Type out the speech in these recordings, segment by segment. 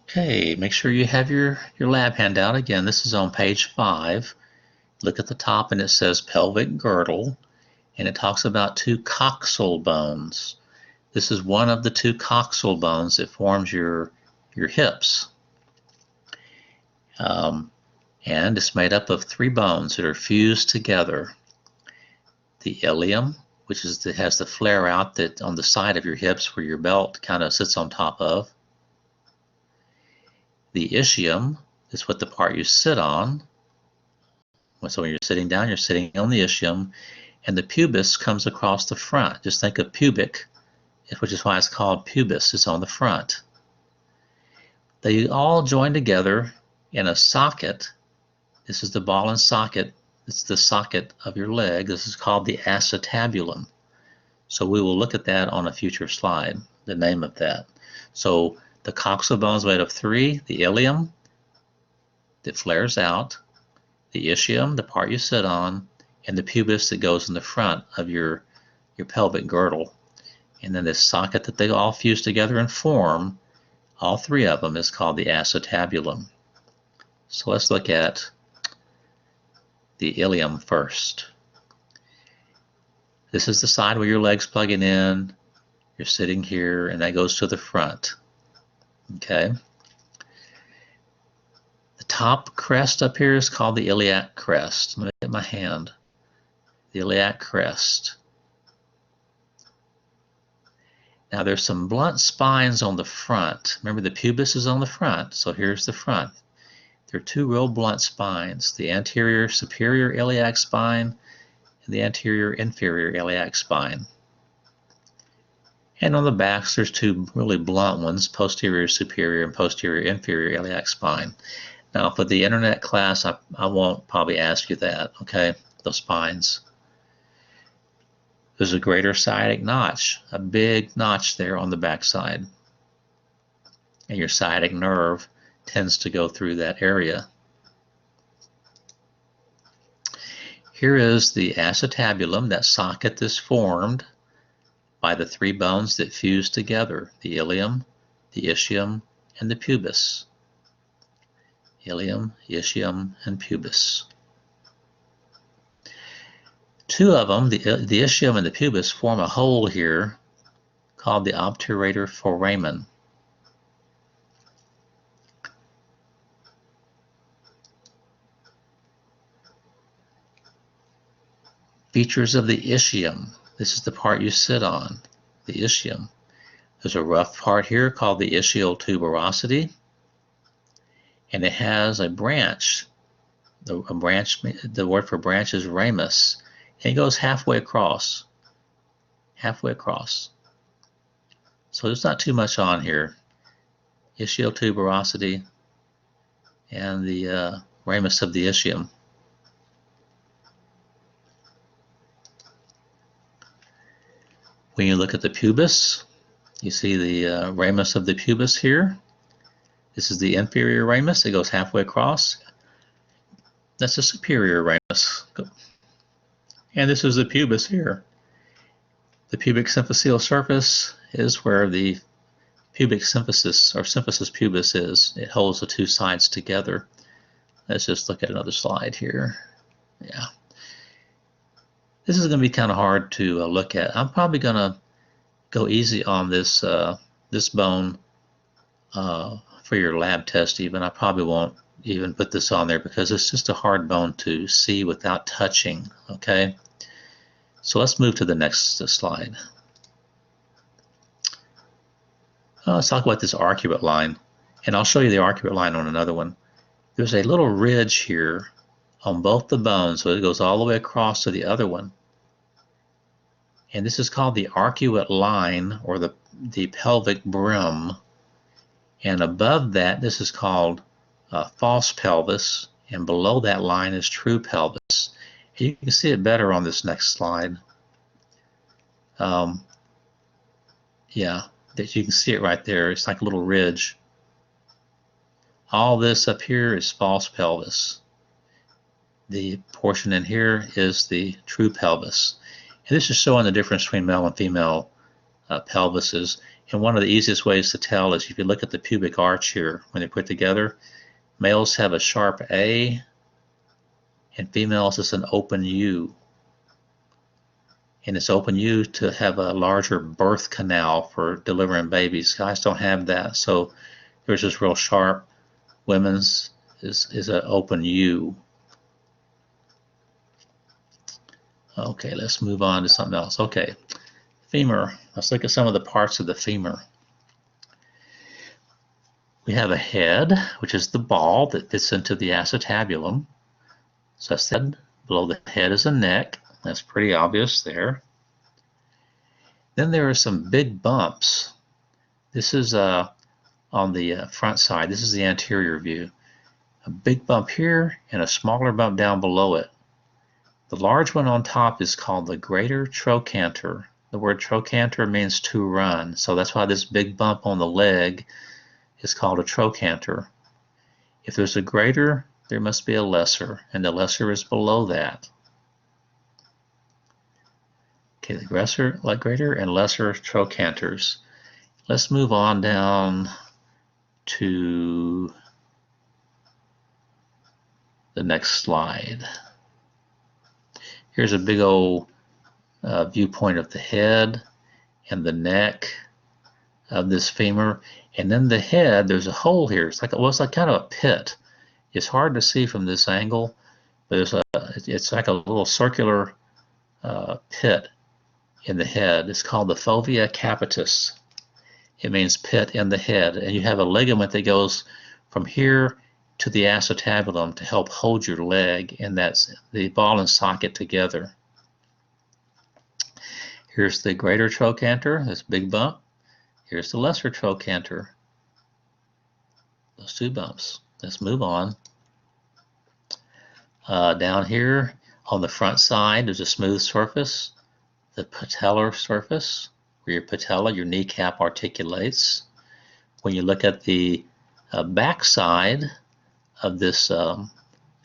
Okay, make sure you have your lab handout. Again, this is on page 5. Look at the top and it says pelvic girdle, and it talks about two coxal bones. This is one of the two coxal bones that forms your hips. And it's made up of 3 bones that are fused together. The ilium, which has the flare out that on the side of your hips where your belt kind of sits on top of. The ischium is what the part you sit on. So when you're sitting down, you're sitting on the ischium, and the pubis comes across the front. Just think of pubic, which is why it's called pubis. It's on the front. They all join together in a socket. This is the ball and socket. It's the socket of your leg. This is called the acetabulum. So we will look at that on a future slide, the name of that. So the coxal bone is made of 3, the ilium that flares out, the ischium, the part you sit on, and the pubis that goes in the front of your pelvic girdle. And then this socket that they all fuse together and form, all 3 of them, is called the acetabulum. So let's look at the ilium first. This is the side where your leg's plugging in. You're sitting here, and that goes to the front. Okay. The top crest up here is called the iliac crest. Let me get my hand. The iliac crest. Now there's some blunt spines on the front. Remember, the pubis is on the front, so here's the front. There are 2 real blunt spines, the anterior superior iliac spine and the anterior inferior iliac spine. And on the backs, there's 2 really blunt ones, posterior superior and posterior inferior iliac spine. Now for the internet class, I won't probably ask you that, okay, those spines. There's a greater sciatic notch, a big notch there on the back side. And your sciatic nerve tends to go through that area. Here is the acetabulum, that socket that's formed by the 3 bones that fuse together, the ilium, the ischium, and the pubis. Ilium, ischium, and pubis. 2 of them, the ischium and the pubis, form a hole here called the obturator foramen. Features of the ischium. This is the part you sit on, the ischium. There's a rough part here called the ischial tuberosity, and it has a branch. The word for branch is ramus, and it goes halfway across. Halfway across. So there's not too much on here. Ischial tuberosity and the ramus of the ischium. When you look at the pubis, you see the ramus of the pubis here. This is the inferior ramus. It goes halfway across. That's the superior ramus. And this is the pubis here. The pubic symphyseal surface is where the pubic symphysis or symphysis pubis is. It holds the 2 sides together. Let's just look at another slide here. Yeah. This is going to be kind of hard to look at. I'm probably going to go easy on this this bone for your lab test even. I probably won't even put this on there because it's just a hard bone to see without touching, okay? So let's move to the next slide. Let's talk about this arcuate line, and I'll show you the arcuate line on another one. There's a little ridge here on both the bones, so it goes all the way across to the other one. And this is called the arcuate line, or the pelvic brim. And above that, this is called false pelvis, and below that line is true pelvis. You can see it better on this next slide. Yeah, that you can see it right there. It's like a little ridge. All this up here is false pelvis. The portion in here is the true pelvis. And this is showing the difference between male and female pelvises. And one of the easiest ways to tell is if you look at the pubic arch here, when they're put together, males have a sharp A, and females is an open U. And it's open U to have a larger birth canal for delivering babies. Guys don't have that, so there's this real sharp. Women's is an open U. Okay, let's move on to something else. Okay, femur. Let's look at some of the parts of the femur. We have a head, which is the ball that fits into the acetabulum. So I said below the head is a neck. That's pretty obvious there. Then there are some big bumps. This is on the front side. This is the anterior view. A big bump here and a smaller bump down below it. The large one on top is called the greater trochanter. The word trochanter means to run, so that's why this big bump on the leg is called a trochanter. If there's a greater, there must be a lesser, and the lesser is below that. Okay, the greater and lesser trochanters. Let's move on down to the next slide. Here's a big old viewpoint of the head and the neck of this femur, and then the head. There's a hole here. It's like kind of a pit. It's hard to see from this angle, but it's like a little circular pit in the head. It's called the fovea capitis. It means pit in the head, and you have a ligament that goes from here to the acetabulum to help hold your leg, and that's the ball and socket together. Here's the greater trochanter, this big bump. Here's the lesser trochanter, those two bumps. Let's move on. Down here on the front side, there's a smooth surface, the patellar surface, where your patella, your kneecap, articulates. When you look at the back side of this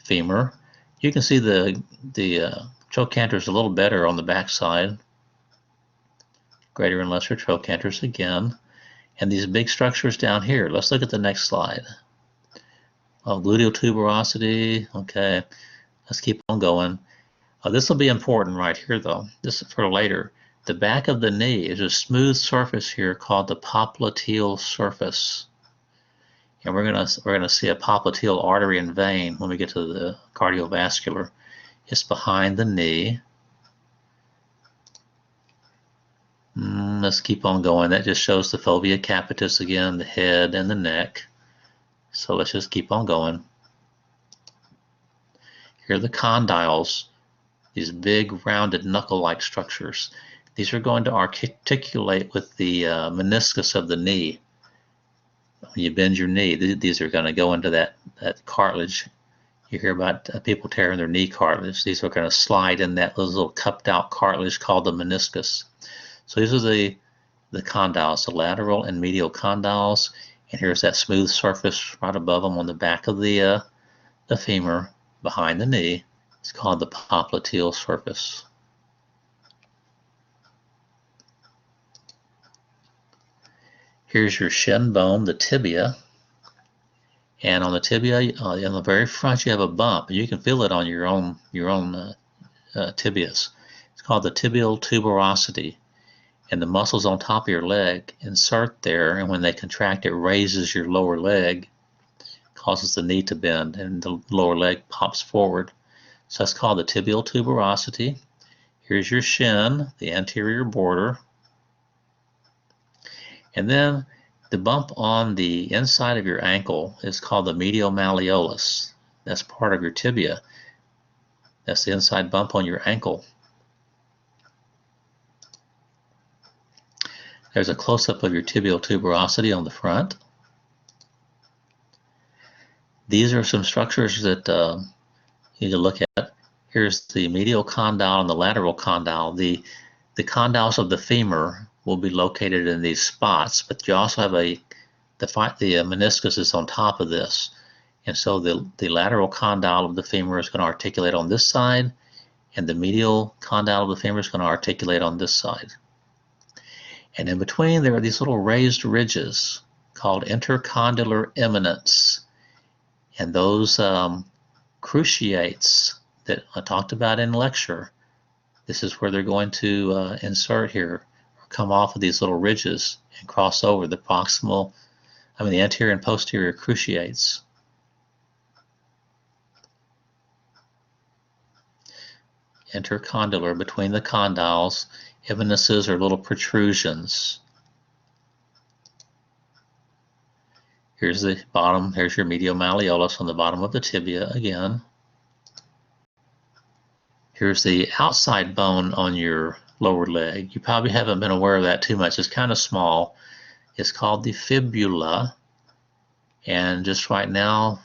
femur, you can see the trochanter is a little better on the back side. Greater and lesser trochanters again. And these big structures down here. Let's look at the next slide. Oh, gluteal tuberosity. Okay, let's keep on going. This will be important right here, though. This is for later. The back of the knee is a smooth surface here called the popliteal surface. And we're gonna see a popliteal artery and vein when we get to the cardiovascular. It's behind the knee. Let's keep on going. That just shows the fovea capitis again, the head and the neck. So let's just keep on going. Here are the condyles, these big rounded knuckle-like structures. These are going to articulate with the meniscus of the knee. When you bend your knee, these are going to go into that cartilage. You hear about people tearing their knee cartilage. These are going to slide in that little cupped out cartilage called the meniscus. So these are the condyles, the lateral and medial condyles. And here's that smooth surface right above them on the back of the femur behind the knee. It's called the popliteal surface. Here's your shin bone, the tibia. And on the tibia, on the very front, you have a bump. You can feel it on your own tibias. It's called the tibial tuberosity. And the muscles on top of your leg insert there, and when they contract, it raises your lower leg, causes the knee to bend, and the lower leg pops forward. So that's called the tibial tuberosity. Here's your shin, the anterior border. And then the bump on the inside of your ankle is called the medial malleolus. That's part of your tibia. That's the inside bump on your ankle. There's a close-up of your tibial tuberosity on the front. These are some structures that you need to look at. Here's the medial condyle and the lateral condyle. The condyles of the femur will be located in these spots, but you also have the meniscus is on top of this. And so the lateral condyle of the femur is going to articulate on this side, and the medial condyle of the femur is going to articulate on this side. And in between there are these little raised ridges called intercondylar eminence. And those cruciates that I talked about in lecture, this is where they're going to insert here, or come off of these little ridges and cross over the the anterior and posterior cruciates. Intercondylar, between the condyles. Eminences are little protrusions. Here's the bottom, here's your medial malleolus on the bottom of the tibia again. Here's the outside bone on your lower leg. You probably haven't been aware of that too much. It's kind of small. It's called the fibula. And just right now,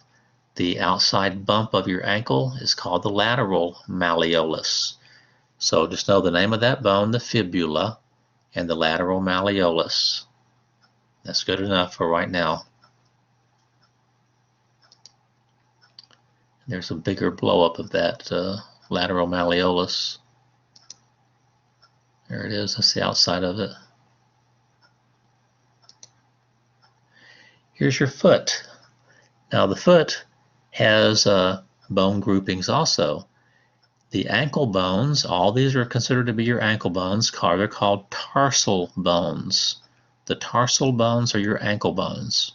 the outside bump of your ankle is called the lateral malleolus. So just know the name of that bone, the fibula, and the lateral malleolus. That's good enough for right now. There's a bigger blow-up of that lateral malleolus. There it is. That's the outside of it. Here's your foot. Now the foot has bone groupings also. The ankle bones, all these are considered to be your ankle bones. They're called tarsal bones. The tarsal bones are your ankle bones.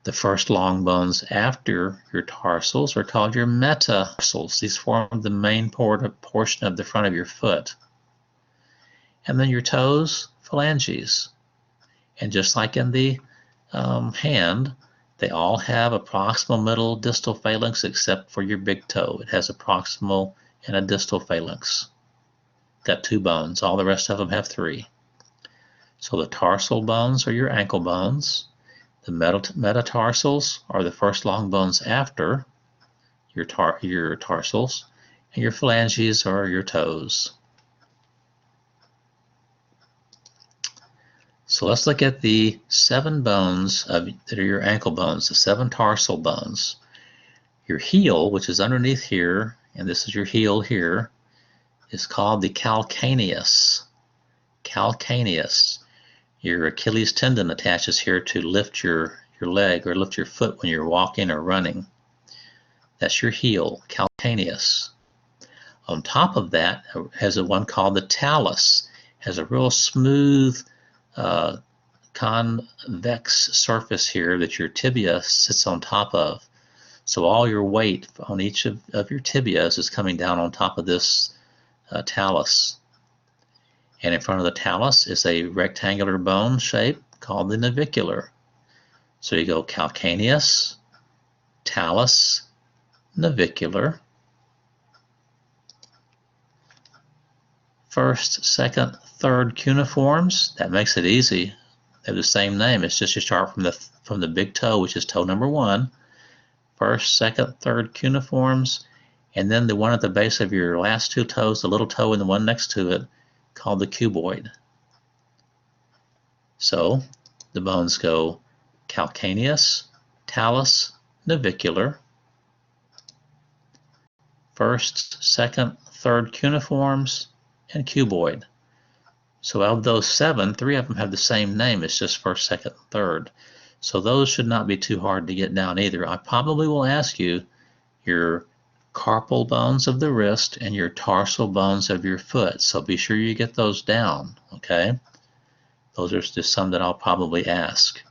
The first long bones after your tarsals are called your metatarsals. These form the main portion of the front of your foot. And then your toes, phalanges. And just like in the hand, they all have a proximal, middle, distal phalanx except for your big toe. It has a proximal and a distal phalanx. Got 2 bones. All the rest of them have 3. So the tarsal bones are your ankle bones. The metatarsals are the first long bones after your tarsals, and your phalanges are your toes. So let's look at the 7 bones that are your ankle bones, the 7 tarsal bones. Your heel, which is underneath here, and this is your heel here, is called the calcaneus. Calcaneus. Your Achilles tendon attaches here to lift your leg or lift your foot when you're walking or running. That's your heel, calcaneus. On top of that has a one called the talus. Has a real smooth convex surface here that your tibia sits on top of. So all your weight on each of your tibias is coming down on top of this talus. And in front of the talus is a rectangular bone shape called the navicular. So you go calcaneus, talus, navicular. First, second, third cuneiforms. That makes it easy. They have the same name. It's just you start from the big toe, which is toe number 1. First, second, third cuneiforms, and then the one at the base of your last 2 toes, the little toe and the one next to it, called the cuboid. So the bones go calcaneus, talus, navicular. First, second, third cuneiforms, and cuboid. So of those 7, 3 of them have the same name. It's just first, second, third. So those should not be too hard to get down either. I probably will ask you your carpal bones of the wrist and your tarsal bones of your foot. So be sure you get those down, okay? Those are just some that I'll probably ask.